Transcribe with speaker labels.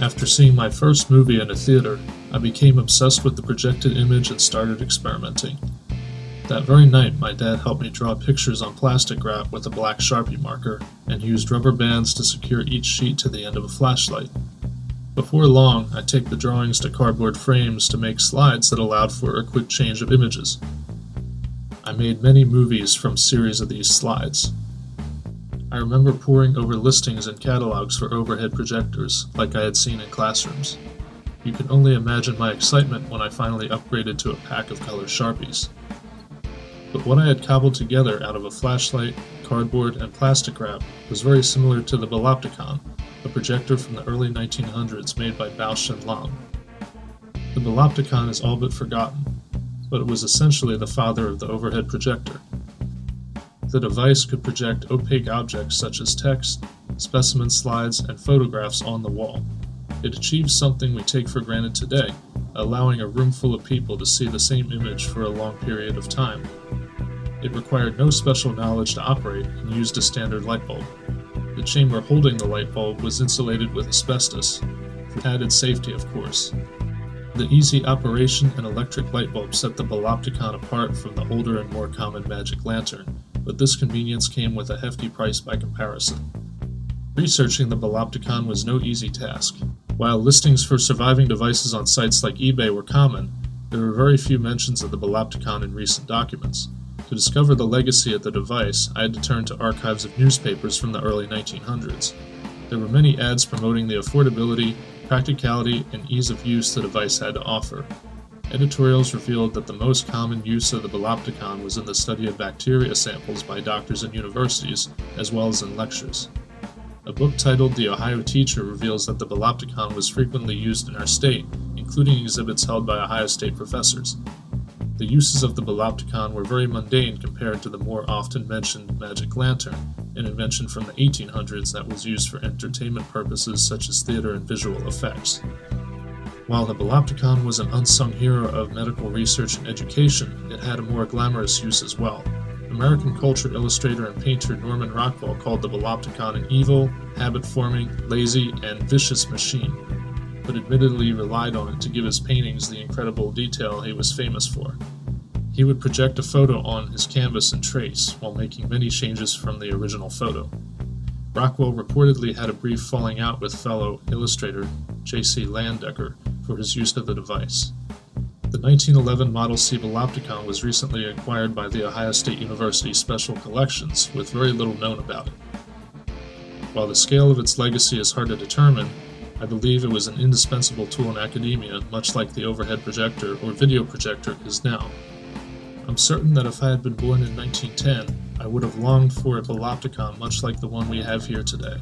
Speaker 1: After seeing my first movie in a theater, I became obsessed with the projected image and started experimenting. That very night, my dad helped me draw pictures on plastic wrap with a black Sharpie marker and used rubber bands to secure each sheet to the end of a flashlight. Before long, I'd take the drawings to cardboard frames to make slides that allowed for a quick change of images. I made many movies from a series of these slides. I remember poring over listings and catalogs for overhead projectors, like I had seen in classrooms. You can only imagine my excitement when I finally upgraded to a pack of color Sharpies. But what I had cobbled together out of a flashlight, cardboard, and plastic wrap was very similar to the Balopticon, a projector from the early 1900s made by Bausch and Lomb. The Balopticon is all but forgotten, but it was essentially the father of the overhead projector. The device could project opaque objects such as text, specimen slides, and photographs on the wall. It achieved something we take for granted today, allowing a room full of people to see the same image for a long period of time. It required no special knowledge to operate and used a standard light bulb. The chamber holding the light bulb was insulated with asbestos, for added safety, of course. The easy operation and electric light bulb set the Balopticon apart from the older and more common magic lantern, but this convenience came with a hefty price by comparison. Researching the Balopticon was no easy task. While listings for surviving devices on sites like eBay were common, there were very few mentions of the Balopticon in recent documents. To discover the legacy of the device, I had to turn to archives of newspapers from the early 1900s. There were many ads promoting the affordability, practicality, and ease of use the device had to offer. Editorials revealed that the most common use of the Balopticon was in the study of bacteria samples by doctors and universities, as well as in lectures. A book titled The Ohio Teacher reveals that the Balopticon was frequently used in our state, including exhibits held by Ohio State professors. The uses of the Balopticon were very mundane compared to the more often mentioned magic lantern, an invention from the 1800s that was used for entertainment purposes such as theater and visual effects. While the Balopticon was an unsung hero of medical research and education, it had a more glamorous use as well. American culture illustrator and painter Norman Rockwell called the Balopticon an evil, habit-forming, lazy, and vicious machine, but admittedly relied on it to give his paintings the incredible detail he was famous for. He would project a photo on his canvas and trace, while making many changes from the original photo. Rockwell reportedly had a brief falling out with fellow illustrator J.C. Landecker for his use of the device. The 1911 Model C Balopticon was recently acquired by the Ohio State University Special Collections, with very little known about it. While the scale of its legacy is hard to determine, I believe it was an indispensable tool in academia, much like the overhead projector or video projector is now. I'm certain that if I had been born in 1910, I would have longed for a Balopticon much like the one we have here today.